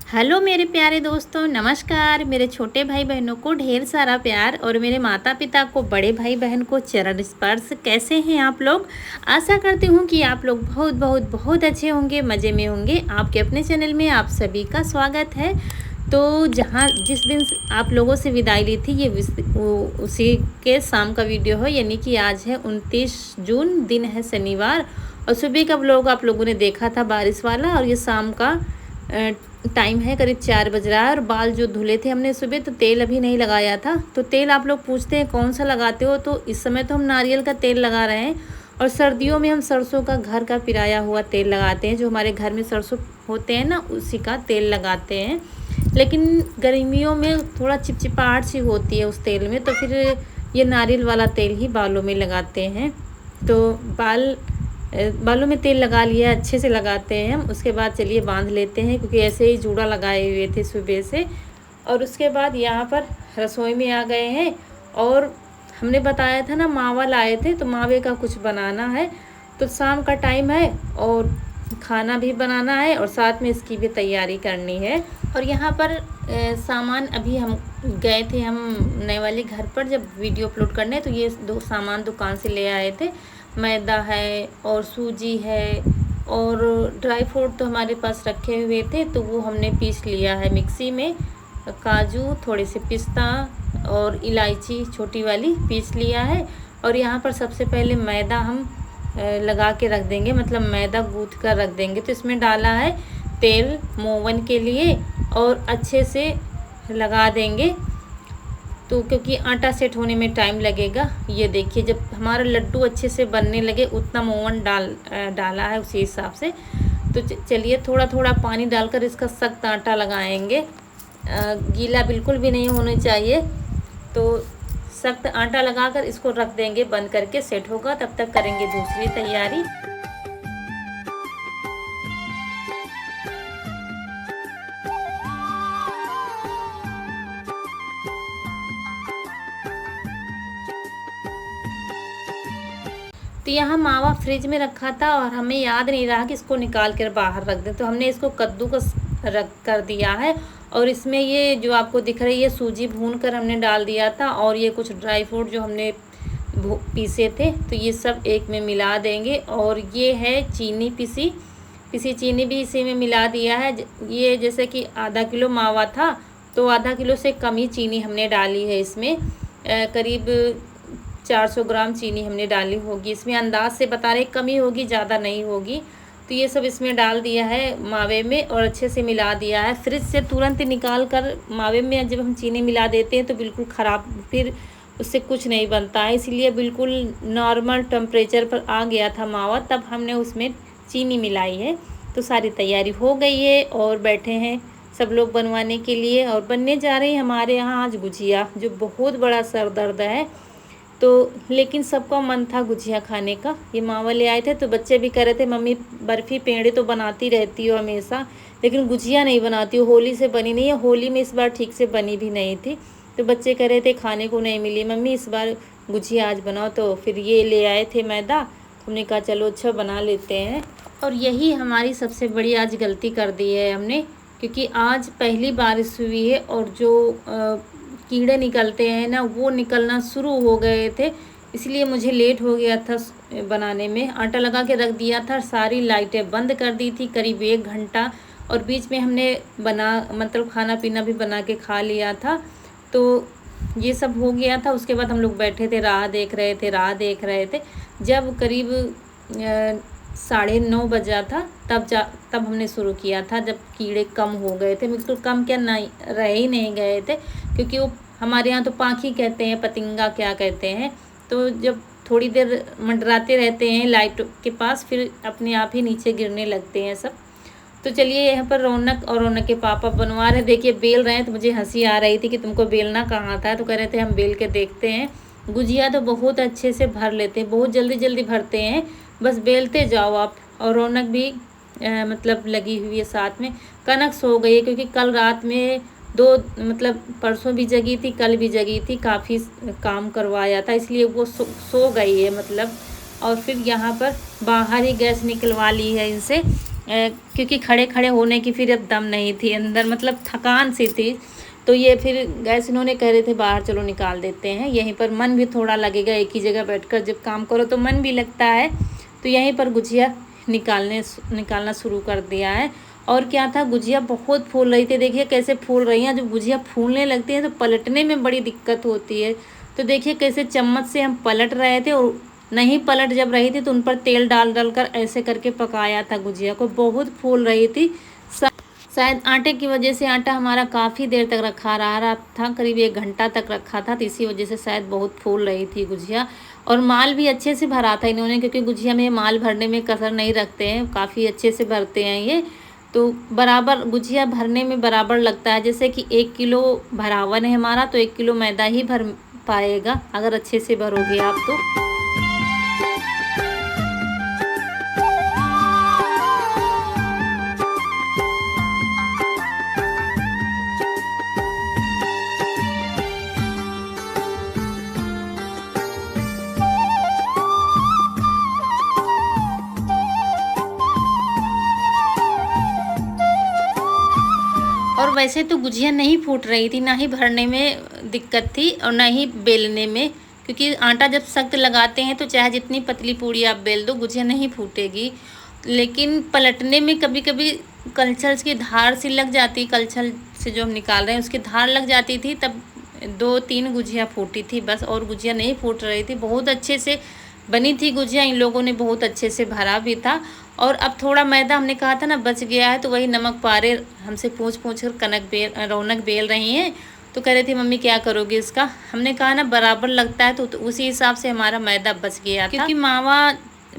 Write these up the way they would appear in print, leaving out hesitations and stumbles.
Hello मेरे प्यारे दोस्तों, नमस्कार। मेरे छोटे भाई बहनों को ढेर सारा प्यार और मेरे माता पिता को, बड़े भाई बहन को चरण स्पर्श। कैसे हैं आप लोग? आशा करती हूँ कि आप लोग बहुत बहुत बहुत अच्छे होंगे, मज़े में होंगे। आपके अपने चैनल में आप सभी का स्वागत है। तो जहाँ जिस दिन आप लोगों से विदाई ली थी, ये उसी के शाम का वीडियो है, यानी कि आज है 29 जून, दिन है शनिवार। और सुबह का व्लॉग आप लोगों ने देखा था बारिश वाला, और ये शाम का टाइम है, करीब 4 बज रहा है। और बाल जो धुले थे हमने सुबह, तो तेल अभी नहीं लगाया था। तो तेल आप लोग पूछते हैं कौन सा लगाते हो, तो इस समय तो हम नारियल का तेल लगा रहे हैं। और सर्दियों में हम सरसों का घर का पिराया हुआ तेल लगाते हैं, जो हमारे घर में सरसों होते हैं ना, उसी का तेल लगाते हैं। लेकिन गर्मियों में थोड़ा चिपचिपाहट सी होती है उस तेल में, तो फिर ये नारियल वाला तेल ही बालों में लगाते हैं। तो बालों में तेल लगा लिया, अच्छे से लगाते हैं हम। उसके बाद चलिए बांध लेते हैं, क्योंकि ऐसे ही जूड़ा लगाए हुए थे सुबह से। और उसके बाद यहाँ पर रसोई में आ गए हैं। और हमने बताया था ना, मावा लाए थे, तो मावे का कुछ बनाना है। तो शाम का टाइम है और खाना भी बनाना है, और साथ में इसकी भी तैयारी करनी है। और यहाँ पर सामान अभी हम गए थे, हम नए वाले घर पर जब वीडियो अपलोड करने, तो ये दो सामान दुकान से ले आए थे। मैदा है और सूजी है, और ड्राई फ्रूट तो हमारे पास रखे हुए थे, तो वो हमने पीस लिया है मिक्सी में। काजू, थोड़े से पिस्ता और इलायची छोटी वाली पीस लिया है। और यहाँ पर सबसे पहले मैदा हम लगा के रख देंगे, मतलब मैदा गूँथ कर रख देंगे। तो इसमें डाला है तेल मोवन के लिए, और अच्छे से लगा देंगे। तो क्योंकि आटा सेट होने में टाइम लगेगा। ये देखिए, जब हमारा लड्डू अच्छे से बनने लगे, उतना मोवन डाला है उसी हिसाब से। तो चलिए थोड़ा थोड़ा पानी डालकर इसका सख्त आटा लगाएंगे। गीला बिल्कुल भी नहीं होना चाहिए। तो सख्त आटा लगाकर इसको रख देंगे बंद करके, सेट होगा तब तक करेंगे दूसरी तैयारी। तो यहाँ मावा फ्रिज में रखा था, और हमें याद नहीं रहा कि इसको निकाल कर बाहर रख दें, तो हमने इसको कद्दूकस रख कर दिया है। और इसमें ये जो आपको दिख रही है सूजी भून कर हमने डाल दिया था, और ये कुछ ड्राई फ्रूट जो हमने पीसे थे, तो ये सब एक में मिला देंगे। और ये है चीनी, पिसी चीनी भी इसी में मिला दिया है। ये जैसे कि आधा किलो मावा था, तो आधा किलो से कम ही चीनी हमने डाली है इसमें। करीब 400 ग्राम चीनी हमने डाली होगी इसमें। अंदाज से बता रहे, कमी होगी, ज़्यादा नहीं होगी। तो ये सब इसमें डाल दिया है मावे में, और अच्छे से मिला दिया है। फ्रिज से तुरंत निकाल कर मावे में जब हम चीनी मिला देते हैं, तो बिल्कुल ख़राब, फिर उससे कुछ नहीं बनता है। इसलिए बिल्कुल नॉर्मल टेम्परेचर पर आ गया था मावा, तब हमने उसमें चीनी मिलाई है। तो सारी तैयारी हो गई है, और बैठे हैं सब लोग बनवाने के लिए। और बनने जा रही है हमारे यहाँ आज गुजिया, जो बहुत बड़ा सर दर्द है। तो लेकिन सबका मन था गुजिया खाने का। ये मावा ले आए थे, तो बच्चे भी कह रहे थे मम्मी बर्फ़ी पेड़े तो बनाती रहती हो हमेशा, लेकिन गुजिया नहीं बनाती हो, होली से बनी नहीं है। होली में इस बार ठीक से बनी भी नहीं थी, तो बच्चे कह रहे थे खाने को नहीं मिली मम्मी, इस बार गुजिया आज बनाओ। तो फिर ये ले आए थे मैदा, तो हमने कहा चलो अच्छा बना लेते हैं। और यही हमारी सबसे बड़ी आज गलती कर दी है हमने, क्योंकि आज पहली बारिश हुई है, और जो कीड़े निकलते हैं ना, वो निकलना शुरू हो गए थे। इसलिए मुझे लेट हो गया था बनाने में। आटा लगा के रख दिया था, सारी लाइटें बंद कर दी थी करीब 1 घंटा। और बीच में हमने मतलब खाना पीना भी बना के खा लिया था। तो ये सब हो गया था। उसके बाद हम लोग बैठे थे, राह देख रहे थे। जब करीब 9:30 बजा था, तब हमने शुरू किया था, जब कीड़े कम हो गए थे। बिल्कुल कम क्या, नहीं रह ही नहीं गए थे, क्योंकि वो हमारे यहाँ तो पाखी कहते हैं, पतिंगा क्या कहते हैं। तो जब थोड़ी देर मंडराते रहते हैं लाइट के पास, फिर अपने आप ही नीचे गिरने लगते हैं सब। तो चलिए, यहाँ पर रौनक और रौनक के पापा बनवा रहे, देखिए बेल रहे हैं। तो मुझे हंसी आ रही थी कि तुमको बेलना कहाँ था, तो कह रहे थे हम बेल के देखते हैं। गुजिया तो बहुत अच्छे से भर लेते हैं, बहुत जल्दी जल्दी भरते हैं, बस बेलते जाओ आप। और रौनक भी मतलब लगी हुई है साथ में। कनक सो गई है, क्योंकि कल रात में मतलब परसों भी जगी थी, कल भी जगी थी, काफ़ी काम करवाया था, इसलिए वो सो गई है मतलब। और फिर यहाँ पर बाहर ही गैस निकलवा ली है इनसे, क्योंकि खड़े खड़े होने की फिर अब दम नहीं थी अंदर, मतलब थकान सी थी। तो ये फिर गैस इन्होंने कह रहे थे बाहर चलो निकाल देते हैं, यहीं पर मन भी थोड़ा लगेगा, एक ही जगह बैठकर जब काम करो तो मन भी लगता है। तो यहीं पर गुजिया निकालना शुरू कर दिया है। और क्या था, गुजिया बहुत फूल रही थी, देखिए कैसे फूल रही हैं। जब गुजिया फूलने लगती है तो पलटने में बड़ी दिक्कत होती है। तो देखिए कैसे चम्मच से हम पलट रहे थे, और नहीं पलट जब रही थी तो उन पर तेल डाल डाल कर ऐसे करके पकाया था गुजिया को, बहुत फूल रही थी। शायद आटे की वजह से आटा हमारा काफ़ी देर तक रखा रहा था, करीब 1 घंटा तक रखा था, तो इसी वजह से शायद बहुत फूल रही थी गुजिया। और माल भी अच्छे से भरा था इन्होंने, क्योंकि गुजिया में माल भरने में कसर नहीं रखते हैं, काफ़ी अच्छे से भरते हैं ये। तो बराबर गुजिया भरने में बराबर लगता है, जैसे कि 1 किलो भरावन है हमारा, तो 1 किलो मैदा ही भर पाएगा अगर अच्छे से भरोगे आप तो। और वैसे तो गुजिया नहीं फूट रही थी, ना ही भरने में दिक्कत थी और ना ही बेलने में, क्योंकि आटा जब सख्त लगाते हैं तो चाहे जितनी पतली पूड़ी आप बेल दो गुजिया नहीं फूटेगी। लेकिन पलटने में कभी कभी कलछल की धार सी लग जाती, कलछल से जो हम निकाल रहे हैं उसकी धार लग जाती थी, तब 2-3 गुजिया फूटी थी बस, और गुजिया नहीं फूट रही थी। बहुत अच्छे से बनी थी गुजिया, इन लोगों ने बहुत अच्छे से भरा भी था। और अब थोड़ा मैदा हमने कहा था ना बच गया है, तो वही नमक पारे हमसे पूछ कर रौनक बेल रही हैं। तो कह रही थी मम्मी क्या करोगी इसका, हमने कहा ना बराबर लगता है, तो उसी हिसाब से हमारा मैदा बच गया था, क्योंकि मावा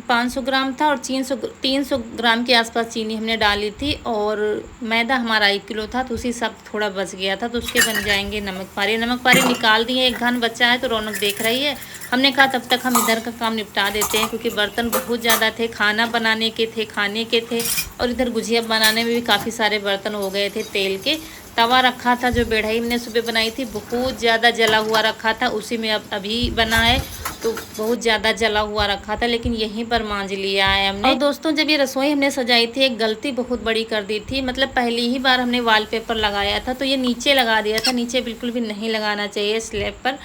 500 ग्राम था और 300 ग्राम के आसपास चीनी हमने डाली थी, और मैदा हमारा 1 किलो था, तो उसी हिसाब थोड़ा बच गया था। तो उसके बन जाएंगे नमक पारे निकाल दिए, एक घन बच्चा है तो रौनक देख रही है। हमने कहा तब तक हम इधर का काम निपटा देते हैं, क्योंकि बर्तन बहुत ज़्यादा थे, खाना बनाने के थे, खाने के थे, और इधर गुजिया बनाने में भी काफ़ी सारे बर्तन हो गए थे। तेल के तवा रखा था, जो बेढ़ई हमने सुबह बनाई थी बहुत ज़्यादा जला हुआ रखा था, उसी में अब अभी बना है तो बहुत ज़्यादा जला हुआ रखा था, लेकिन यहीं पर मांज लिया है हमने। और दोस्तों जब ये रसोई हमने सजाई थी एक गलती बहुत बड़ी कर दी थी, मतलब पहली ही बार हमने वॉलपेपर लगाया था तो ये नीचे लगा दिया था, नीचे बिल्कुल भी नहीं लगाना चाहिए स्लैब पर।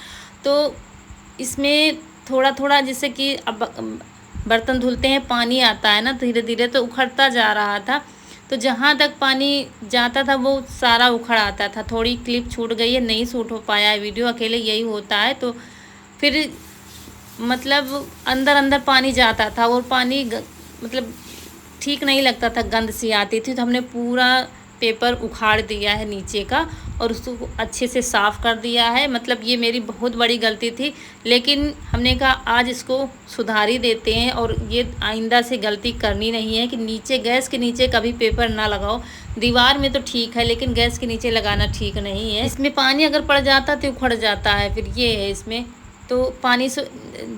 तो इसमें थोड़ा थोड़ा जैसे कि अब बर्तन धुलते हैं पानी आता है ना धीरे धीरे, तो उखड़ता जा रहा था, तो जहाँ तक पानी जाता था वो सारा उखड़ आता था। थोड़ी क्लिप छूट गई है, नहीं शूट हो पाया है वीडियो, अकेले यही होता है। तो फिर मतलब अंदर अंदर पानी जाता था, और पानी मतलब ठीक नहीं लगता था, गंद सी आती थी। तो हमने पूरा पेपर उखाड़ दिया है नीचे का, और उसको अच्छे से साफ़ कर दिया है। मतलब ये मेरी बहुत बड़ी गलती थी, लेकिन हमने कहा आज इसको सुधार ही देते हैं, और ये आइंदा से गलती करनी नहीं है कि नीचे गैस के नीचे कभी पेपर ना लगाओ। दीवार में तो ठीक है, लेकिन गैस के नीचे लगाना ठीक नहीं है। इसमें पानी अगर पड़ जाता तो उखड़ जाता है, फिर ये है इसमें। तो पानी से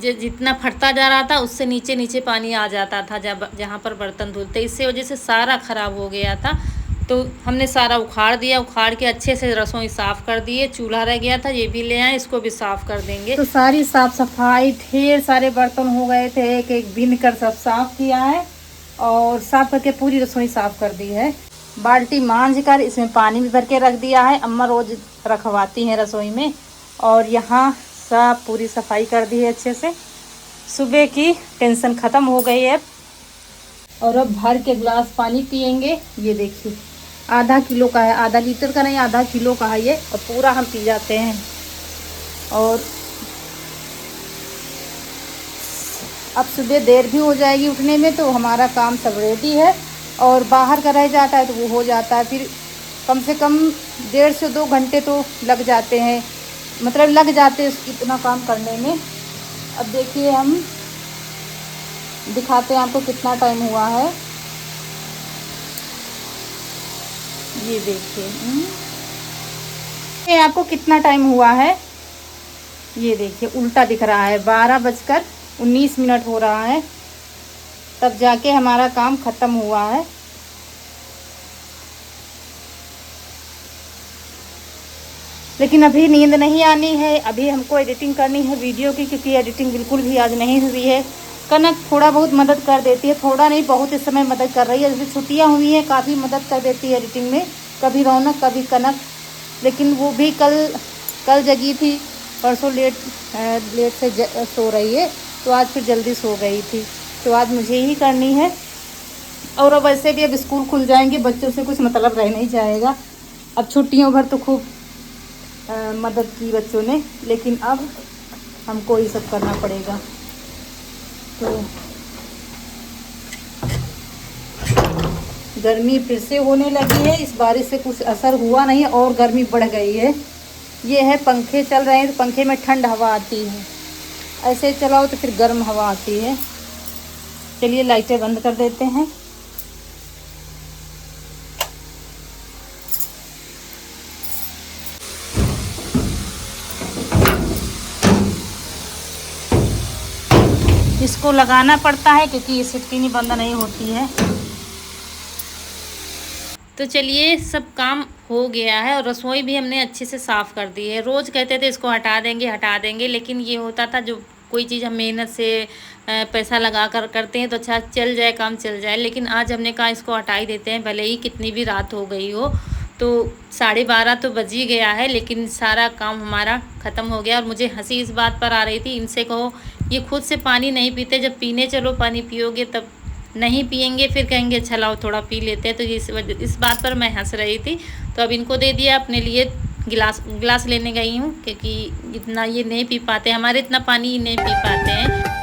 जितना फटता जा रहा था उससे नीचे नीचे पानी आ जाता था जहाँ पर बर्तन धुलते, इससे वजह से सारा ख़राब हो गया था। तो हमने सारा उखाड़ दिया, उखाड़ के अच्छे से रसोई साफ़ कर दिए। चूल्हा रह गया था ये भी ले आए, इसको भी साफ़ कर देंगे। तो सारी साफ़ सफाई, ढेर सारे बर्तन हो गए थे, एक एक बिन कर सब साफ़ किया है, और साफ़ करके पूरी रसोई साफ़ कर दी है। बाल्टी मांझ कर इसमें पानी भी भर के रख दिया है, अम्मा रोज़ रखवाती हैं रसोई में। और यहाँ सब पूरी सफाई कर दी है अच्छे से, सुबह की टेंशन ख़त्म हो गई है। और अब भर के गिलास पानी पियेंगे। ये देखिए आधा किलो का है, आधा लीटर का नहीं, आधा किलो का है ये, और पूरा हम पी जाते हैं। और अब सुबह देर भी हो जाएगी उठने में, तो हमारा काम सब रेडी है, और बाहर का रह जाता है तो वो हो जाता है, फिर कम से कम 1.5 से 2 घंटे तो लग जाते हैं, मतलब लग जाते हैं इतना काम करने में। अब देखिए हम दिखाते हैं आपको कितना टाइम हुआ है। ये देखिए आपको कितना टाइम हुआ है, ये देखिए उल्टा दिख रहा है, 12:19 हो रहा है, तब जाके हमारा काम ख़त्म हुआ है। लेकिन अभी नींद नहीं आनी है, अभी हमको एडिटिंग करनी है वीडियो की, क्योंकि एडिटिंग बिल्कुल भी आज नहीं हुई है। कनक थोड़ा बहुत मदद कर देती है, थोड़ा नहीं बहुत इस समय मदद कर रही है। जैसे छुट्टियां हुई हैं काफ़ी मदद कर देती है एडिटिंग में, कभी रौनक कभी कनक। लेकिन वो भी कल जगी थी, परसों लेट से सो रही है, तो आज फिर जल्दी सो गई थी, तो आज मुझे ही करनी है। और अब वैसे भी अब स्कूल खुल जाएंगे, बच्चों से कुछ मतलब रह नहीं जाएगा। अब छुट्टियों भर तो खूब मदद की बच्चों ने, लेकिन अब हमको ये सब करना पड़ेगा। तो गर्मी फिर से होने लगी है, इस बारिश से कुछ असर हुआ नहीं और गर्मी बढ़ गई है। ये है पंखे चल रहे हैं तो पंखे में ठंड हवा आती है, ऐसे चलाओ तो फिर गर्म हवा आती है। चलिए लाइटें बंद कर देते हैं। इसको लगाना पड़ता है क्योंकि ये सिट्टिनी बंद नहीं होती है। तो चलिए सब काम हो गया है और रसोई भी हमने अच्छे से साफ़ कर दी है। रोज़ कहते थे इसको हटा देंगे, लेकिन ये होता था जो कोई चीज़ हम मेहनत से पैसा लगा कर करते हैं तो अच्छा चल जाए, काम चल जाए। लेकिन आज हमने कहा इसको हटा ही देते हैं, भले ही कितनी भी रात हो गई हो। तो 12:30 तो बज ही गया है, लेकिन सारा काम हमारा ख़त्म हो गया। और मुझे हंसी इस बात पर आ रही थी, इनसे कहो ये खुद से पानी नहीं पीते, जब पीने चलो पानी पियोगे तब नहीं पियेंगे, फिर कहेंगे अच्छा लाओ थोड़ा पी लेते हैं। तो इस बात पर मैं हंस रही थी। तो अब इनको दे दिया, अपने लिए गिलास लेने गई हूँ, क्योंकि इतना ये नहीं पी पाते, हमारे इतना पानी नहीं पी पाते हैं।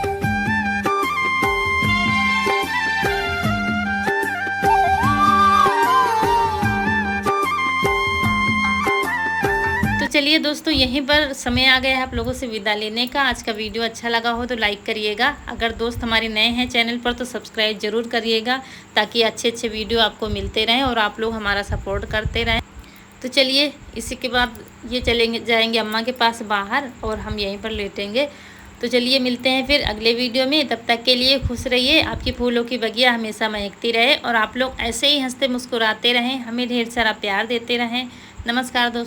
चलिए दोस्तों, यहीं पर समय आ गया है आप लोगों से विदा लेने का। आज का वीडियो अच्छा लगा हो तो लाइक करिएगा, अगर दोस्त हमारे नए हैं चैनल पर तो सब्सक्राइब ज़रूर करिएगा, ताकि अच्छे वीडियो आपको मिलते रहें और आप लोग हमारा सपोर्ट करते रहें। तो चलिए इसी के बाद ये जाएंगे अम्मा के पास बाहर और हम यहीं पर लेटेंगे। तो चलिए मिलते हैं फिर अगले वीडियो में, तब तक के लिए खुश रहिए, आपकी फूलों की बगिया हमेशा महकती रहे और आप लोग ऐसे ही हंसते मुस्कुराते रहें, हमें ढेर सारा प्यार देते रहें। नमस्कार दोस्तों।